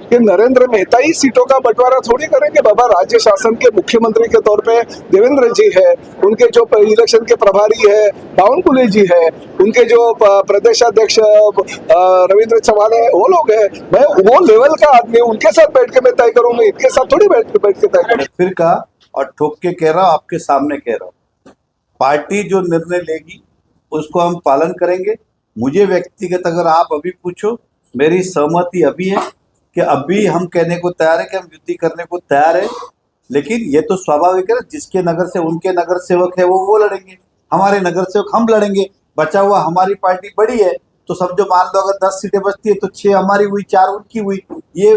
कि नरेंद्र मेहता ही सीटों का बंटवारा थोड़ी करेंगे। बाबा, राज्य शासन के मुख्यमंत्री के तौर पे देवेंद्र जी है, उनके जो इलेक्शन के प्रभारी है बावनकुले जी है, उनके जो प्रदेशाध्यक्ष रविंद्र चौहान है, वो लोग है। मैं वो लेवल का आदमी हूं, उनके साथ बैठ के मैं तय करूंगा, इनके साथ थोड़ी बैठ के तय करूंगा। फिर कहा और ठोक के कह रहा हूं, आपके सामने कह रहा हूं, पार्टी जो निर्णय लेगी उसको हम पालन करेंगे। मुझे व्यक्तिगत अगर आप अभी पूछो, मेरी सहमति अभी है कि अभी हम कहने को तैयार है कि हम युति करने को तैयार है, लेकिन ये तो स्वाभाविक है ना, जिसके नगर से उनके नगर सेवक है वो लड़ेंगे, हमारे नगर सेवक हम लड़ेंगे। बचा हुआ हमारी पार्टी बड़ी है तो समझो, मान लो अगर 10 सीटें बचती है तो 6 हमारी हुई, 4 उनकी हुई, ये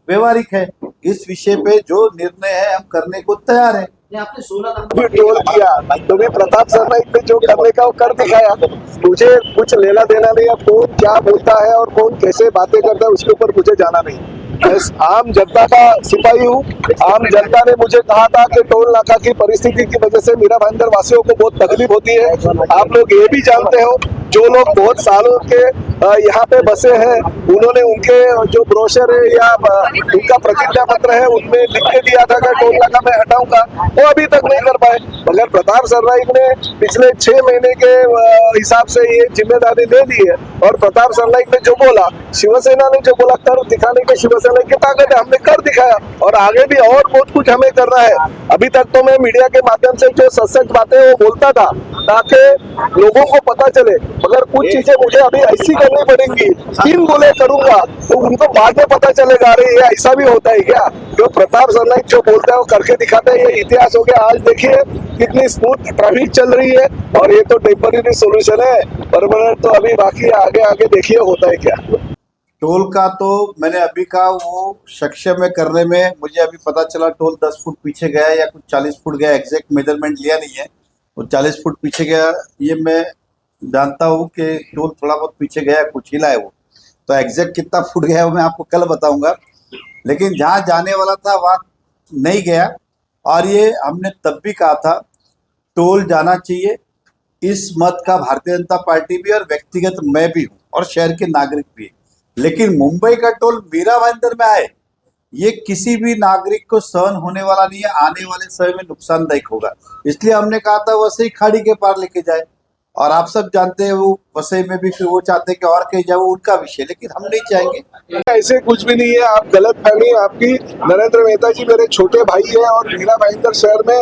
व्यवहारिक है। इस विषय पे जो निर्णय है हम करने को तैयार है। आपने 16 भी ट्रोल किया, तुम्हें प्रताप सरनाईक ने जो करने का वो कर दिखाया। मुझे कुछ लेना देना नहीं है कौन क्या बोलता है और कौन कैसे बातें करता है, उसके ऊपर मुझे जाना नहीं। मैं आम जनता का सिपाही हूँ। आम जनता ने मुझे कहा था कि टोल नाका की परिस्थिति की वजह से मीरा भाईंदर वासियों को बहुत तकलीफ होती है। आप लोग ये भी जानते हो, जो लोग बहुत सालों के यहाँ पे बसे हैं, उन्होंने उनके जो ब्रोशर है या उनका प्रतिज्ञा पत्र है उनमें लिख के दिया था कि टोल नाका मैं हटाऊंगा, वो अभी तक नहीं कर पाए। मगर प्रताप सरनाईक ने पिछले 6 महीने के हिसाब से ये जिम्मेदारी ले ली है और प्रताप सरनाईक ने जो बोला, शिवसेना ने जो बोला कर दिखाने की शिवसेना की ताकत है, हमने कर दिखाया और आगे भी और बहुत कुछ हमें करना है। अभी तक तो मैं मीडिया के माध्यम से जो सच बातें वो बोलता था ताकि लोगों को पता चले, मगर कुछ चीजें मुझे अभी ऐसी करनी पड़ेंगी, 3 बोले करूंगा तो उनको बाद में पता चलेगा अरे ये ऐसा भी होता है क्या। जो प्रताप सरनाईक जो बोलता है वो करके दिखाता है, ये इतिहास हो गया। आज देखिए कितनी स्मूथ ट्रैफिक चल रही है और ये तो टेम्पररी सोल्यूशन है, परमानेंट तो अभी बाकी है। आगे आगे देखिए होता है क्या। टोल का तो मैंने अभी कहा वो सक्षम में करने में, मुझे अभी पता चला टोल 10 फुट पीछे गया या कुछ 40 फुट गया, एग्जैक्ट मेजरमेंट लिया नहीं है, वो 40 फुट पीछे गया ये मैं जानता हूँ कि टोल थोड़ा बहुत पीछे गया, कुछ हिला है वो, तो एग्जैक्ट कितना फुट गया वो मैं आपको कल बताऊंगा। लेकिन जहाँ जाने वाला था वहाँ नहीं गया और ये हमने तब भी कहा था टोल जाना चाहिए। इस मत का भारतीय जनता पार्टी भी और व्यक्तिगत मैं भी हूँ और शहर के नागरिक भी। लेकिन मुंबई का टोल मीरा भाईंदर में आए, ये किसी भी नागरिक को सहन होने वाला नहीं है, आने वाले समय में नुकसानदायक होगा। इसलिए हमने कहा था वैसे ही खाड़ी के पार लेके जाए, और आप सब जानते हैं वो वसई में भी फिर वो चाहते हैं कि और कहीं जाओ, उनका विषय, लेकिन हम नहीं चाहेंगे। ऐसे कुछ भी नहीं है, आप गलत फहमी आपकी। नरेंद्र मेहता जी मेरे छोटे भाई है और मीरा भाईंदर शहर में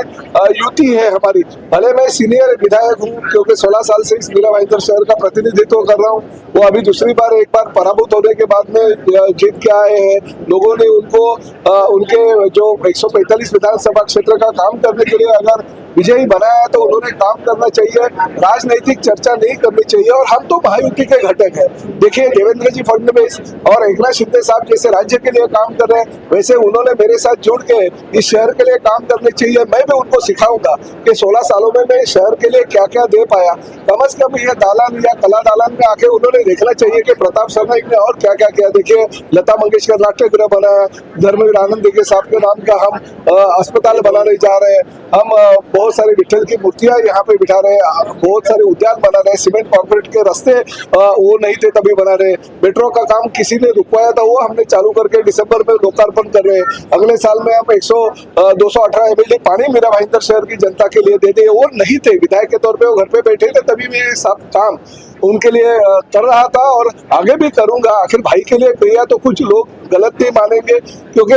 युति है हमारी। भले मैं सीनियर विधायक हूँ क्योंकि 16 साल से इस मीरा भाईंदर शहर का प्रतिनिधित्व कर रहा हूँ। वो अभी दूसरी बार एक बार पराभूत होने के बाद में जीत के आए हैं। लोगों ने उनको उनके जो 145 विधानसभा क्षेत्र का काम करने के लिए अगर विजयी बनाया है तो उन्होंने काम करना चाहिए, राजनीतिक चर्चा नहीं करनी चाहिए। और हम तो महायुति के घटक हैं। देखिए देवेंद्र जी फडणवीस और एकनाथ शिंदे साहब जैसे राज्य के लिए काम कर रहे हैं, वैसे उन्होंने मेरे साथ जुड़ के इस शहर के लिए काम करने चाहिए। मैं भी उनको सिखाऊंगा कि 16 सालों में मैं शहर के लिए क्या क्या दे पाया। कम से कम ये दालान या कला दालान में आके उन्होंने देखना चाहिए कि प्रताप सरनाईक ने और क्या क्या किया। देखिए लता मंगेशकर नाट्यगृह बनाया, धर्मवीर आनंद के साहब के नाम का हम अस्पताल बनाने जा रहे हैं। हम बहुत सारी विठल की मूर्तियां यहाँ पे बिठा रहे हैं, बहुत सारे उद्यान बना रहे हैं, सीमेंट कंक्रीट के रास्ते वो नहीं थे तभी बना रहे। मेट्रो का काम किसी ने रुकवाया था वो हमने चालू करके दिसंबर में लोकार्पण कर रहे हैं। अगले साल में हम 218 MLD पानी मीरा भाईंदर शहर की जनता के लिए दे दे। वो नहीं थे विधायक के तौर पे, वो घर पे बैठे थे, तभी मैं ये सब काम उनके लिए कर रहा था और आगे भी करूंगा। आखिर भाई के लिए किया तो कुछ लोग गलत नहीं मानेंगे, क्योंकि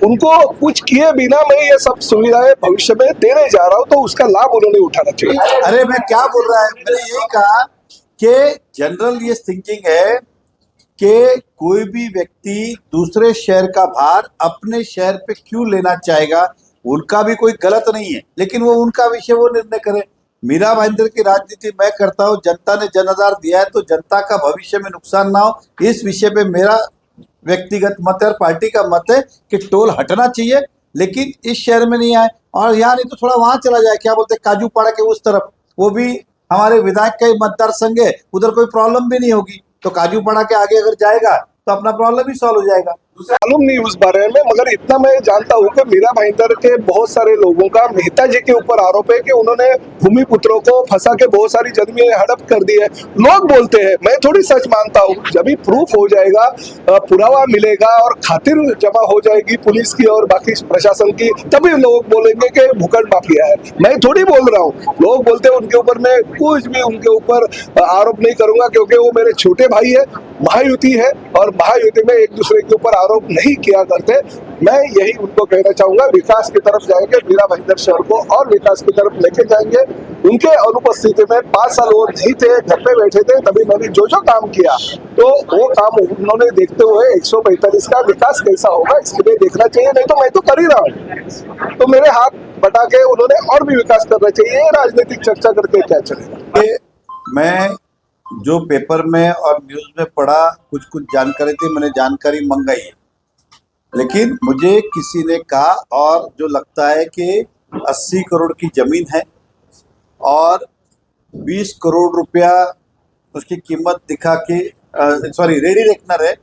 उनको कुछ किए बिना मैं ये सब सुविधाएं भविष्य में देने जा रहा हूँ, तो उसका लाभ उन्होंने उठाना चाहिए। अरे मैं क्या बोल रहा है, मैंने यही कहा कि जनरल ये थिंकिंग है कि कोई भी व्यक्ति दूसरे शहर का भार अपने शहर पे क्यों लेना चाहेगा, उनका भी कोई गलत नहीं है, लेकिन वो उनका विषय वो निर्णय करे। मीरा भाईंदर की राजनीति मैं करता हूँ, जनता ने जनाधार दिया है तो जनता का भविष्य में नुकसान ना हो, इस विषय पे मेरा व्यक्तिगत मत है और पार्टी का मत है कि टोल हटना चाहिए, लेकिन इस शहर में नहीं आए। और यहाँ नहीं तो थोड़ा वहां चला जाए, क्या बोलते हैं, काजूपाड़ा के उस तरफ, वो भी हमारे विधायक का ही मतदार संघ है, उधर कोई प्रॉब्लम भी नहीं होगी। तो काजूपाड़ा के आगे अगर जाएगा तो अपना प्रॉब्लम ही सॉल्व हो जाएगा। मालूम नहीं उस बारे में, मगर इतना मैं जानता हूँ कि मीरा भाईंदर के बहुत सारे लोगों का मेहता जी के ऊपर आरोप है कि उन्होंने भूमिपुत्रों को फंसा के बहुत सारी जमीनें हड़प कर दी है। लोग बोलते हैं, मैं थोड़ी सच मानता हूँ। जब भी प्रूफ हो जाएगा, पुरावा मिलेगा और खातिर जमा हो जाएगी पुलिस की और बाकी प्रशासन की, तभी लोग बोलेंगे कि भूखंड माफिया है। मैं थोड़ी बोल रहा हूँ, लोग बोलते हैं उनके ऊपर, मैं कुछ भी उनके ऊपर आरोप नहीं करूंगा, क्योंकि वो मेरे छोटे भाई है, महायुति है और महायुति में एक दूसरे के ऊपर आरोप नहीं किया करते। मैं यही उनको कहना चाहूंगा, विकास की तरफ जाएंगे, मीरा भाईंदर शहर को और विकास की तरफ लेके जाएंगे। उनके अनुपस्थिति में 5 साल वो नहीं थे, घर पे बैठे थे, तभी मैंने जो जो काम किया तो वो काम उन्होंने देखते हुए 145 का विकास कैसा होगा इसके लिए देखना चाहिए, नहीं तो मैं तो कर ही रहा हूँ। तो मेरे हाथ बटा के उन्होंने और भी विकास करना चाहिए, राजनीतिक चर्चा करके क्या चलेगा। ये मैं जो पेपर में और न्यूज में पढ़ा, कुछ कुछ जानकारी थी, मैंने जानकारी मंगाई है, लेकिन मुझे किसी ने कहा और जो लगता है कि 80 करोड़ की जमीन है और 20 करोड़ रुपया उसकी कीमत दिखा के, सॉरी रेडी रेकनर है,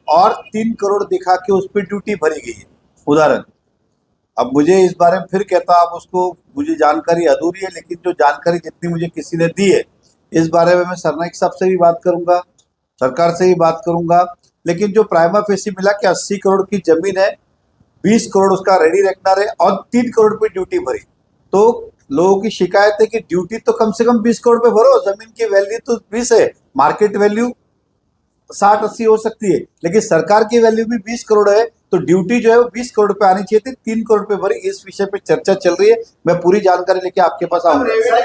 और 3 करोड़ दिखा के उस पर ड्यूटी भरी गई है। उदाहरण, अब मुझे इस बारे में फिर कहता आप उसको, मुझे जानकारी अधूरी है, लेकिन जो जानकारी जितनी मुझे किसी ने दी है इस बारे में मैं सरनाइक साहब से भी बात करूंगा, सरकार से भी बात करूंगा। लेकिन जो प्राइमा फेसी मिला कि 80 करोड़ की जमीन है, 20 करोड़ उसका रेडी रेकनर है और 3 करोड़ पे ड्यूटी भरी, तो लोगों की शिकायत है कि ड्यूटी तो कम से कम 20 करोड़ पे भरो, जमीन की वैल्यू तो 20 है, मार्केट वैल्यू 60-80 हो सकती है, लेकिन सरकार की वैल्यू भी 20 करोड़ है, तो ड्यूटी जो है वो 20 करोड़ पे आनी चाहिए थी, 3 करोड़ पे भरी। इस विषय पे चर्चा चल रही है, मैं पूरी जानकारी लेके आपके पास आऊंगा।